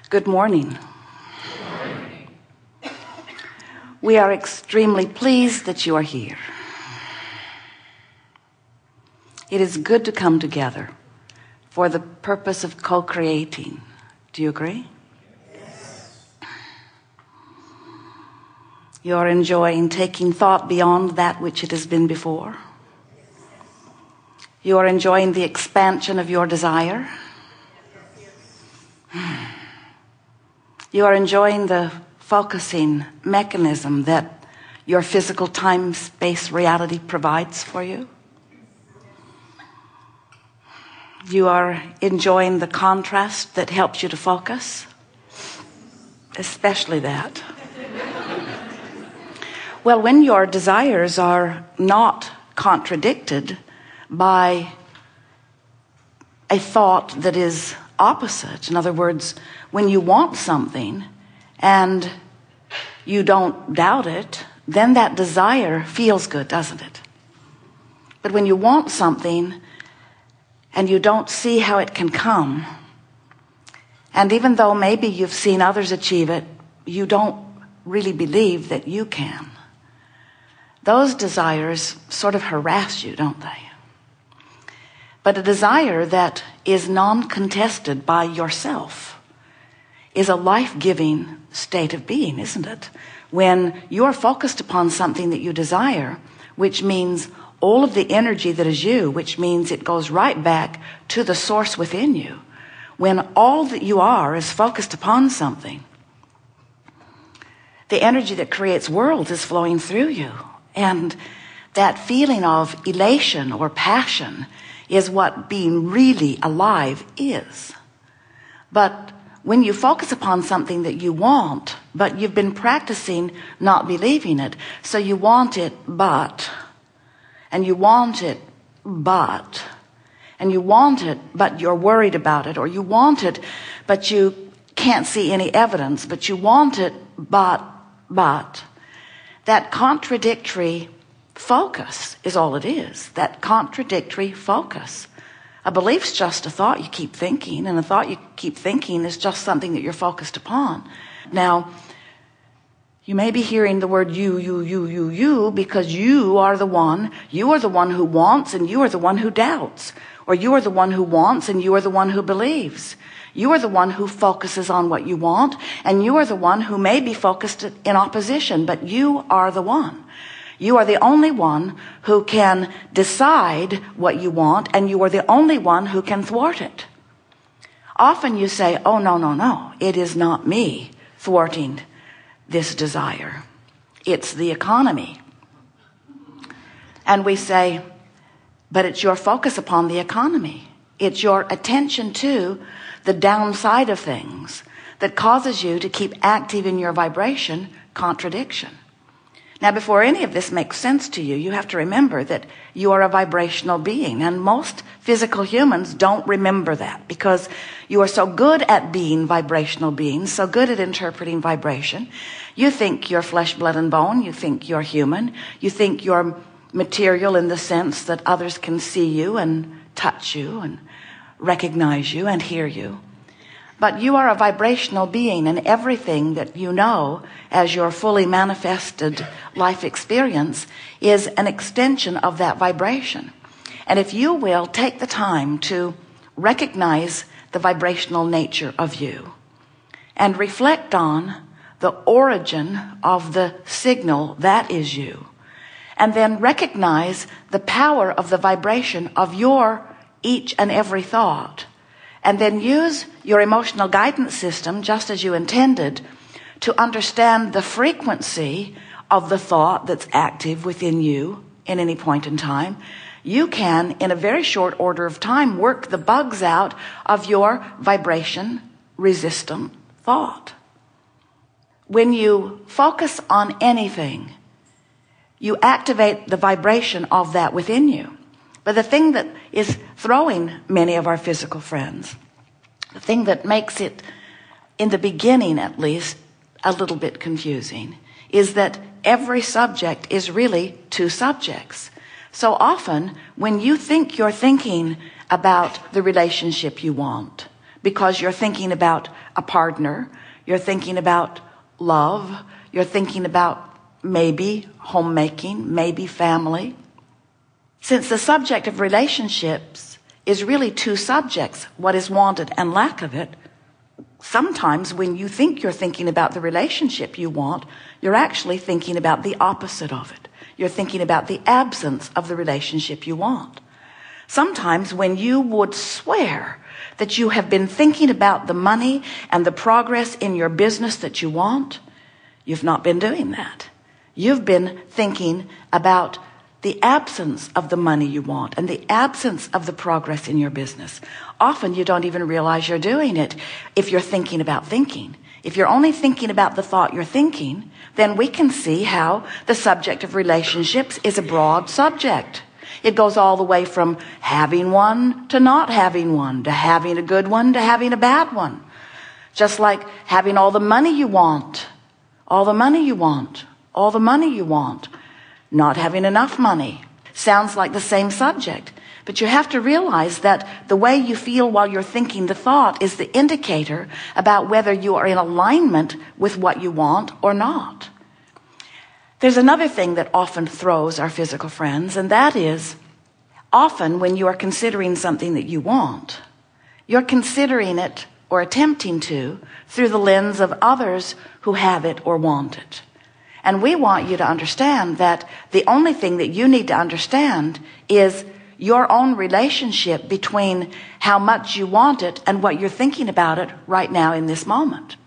Good morning. We are extremely pleased that you are here. It is good to come together for the purpose of co-creating. Do you agree? Yes. You are enjoying taking thought beyond that which it has been before. You are enjoying the expansion of your desire. You are enjoying the focusing mechanism that your physical time-space reality provides for you. You are enjoying the contrast that helps you to focus, especially that. Well, when your desires are not contradicted by a thought that is opposite, in other words, when you want something and you don't doubt it, then that desire feels good, doesn't it? But when you want something and you don't see how it can come, and even though maybe you've seen others achieve it, you don't really believe that you can. Those desires sort of harass you, don't they? But a desire that is non-contested by yourself is a life-giving state of being, isn't it? When you're focused upon something that you desire, which means all of the energy that is you, which means it goes right back to the source within you. When all that you are is focused upon something, the energy that creates worlds is flowing through you. And that feeling of elation or passion is what being really alive is. But when you focus upon something that you want, but you've been practicing not believing it, so you want it, but, and you want it, but, and you want it, but you're worried about it, or you want it, but you can't see any evidence, but you want it, but, that contradictory focus is all it is. That contradictory focus. A belief's just a thought you keep thinking, and a thought you keep thinking is just something that you're focused upon. Now, you may be hearing the word you, because you are the one who wants, and you are the one who doubts. Or you are the one who wants, and you are the one who believes. You are the one who focuses on what you want, and you are the one who may be focused in opposition, but you are the one. You are the only one who can decide what you want, and you are the only one who can thwart it. Often you say, oh, no, it is not me thwarting this desire. It's the economy. And we say, but it's your focus upon the economy. It's your attention to the downside of things that causes you to keep active in your vibration contradiction. Now, before any of this makes sense to you, you have to remember that you are a vibrational being, and most physical humans don't remember that because you are so good at being vibrational beings, so good at interpreting vibration. You think you're flesh, blood, and bone. You think you're human. You think you're material in the sense that others can see you and touch you and recognize you and hear you. But you are a vibrational being, and everything that you know as your fully manifested life experience is an extension of that vibration. And if you will take the time to recognize the vibrational nature of you and reflect on the origin of the signal that is you, and then recognize the power of the vibration of your each and every thought, and then use your emotional guidance system just as you intended to understand the frequency of the thought that's active within you in any point in time, you can, in a very short order of time, work the bugs out of your vibration resistant thought. When you focus on anything, you activate the vibration of that within you. But the thing that is throwing many of our physical friends, the thing that makes it, in the beginning at least, a little bit confusing, is that every subject is really two subjects. So often, when you think you're thinking about the relationship you want, because you're thinking about a partner. You're thinking about love. You're thinking about maybe homemaking, maybe family. Since the subject of relationships is really two subjects, what is wanted and lack of it, sometimes when you think you're thinking about the relationship you want, you're actually thinking about the opposite of it. You're thinking about the absence of the relationship you want. Sometimes when you would swear that you have been thinking about the money and the progress in your business that you want, you've not been doing that. You've been thinking about the absence of the money you want and the absence of the progress in your business. Often you don't even realize you're doing it if you're thinking about thinking. If you're only thinking about the thought you're thinking, then we can see how the subject of relationships is a broad subject. It goes all the way from having one to not having one, to having a good one to having a bad one. Just like having all the money you want, all the money you want, all the money you want, not having enough money. Sounds like the same subject. But you have to realize that the way you feel while you're thinking the thought is the indicator about whether you are in alignment with what you want or not. There's another thing that often throws our physical friends, and that is often when you are considering something that you want, you're considering it or attempting to through the lens of others who have it or want it. And we want you to understand that the only thing that you need to understand is your own relationship between how much you want it and what you're thinking about it right now in this moment.